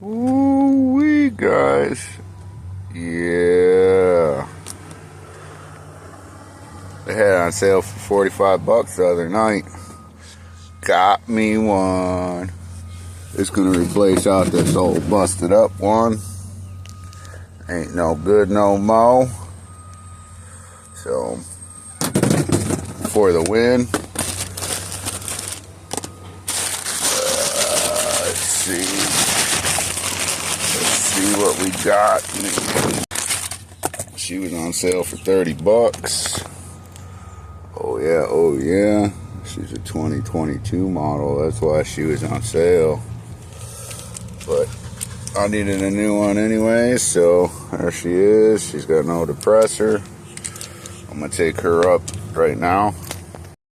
Ooh wee, guys. Yeah. They had it on sale for 45 bucks the other night. Got me one. It's gonna replace out this old busted up one. Ain't no good no mo. So, for the win. Let's see what we got. She was on sale for 30 bucks. Oh yeah. She's a 2022 model. That's why she was on sale. But I needed a new one anyway, so there she is. She's got no depressor. I'm gonna take her up right now.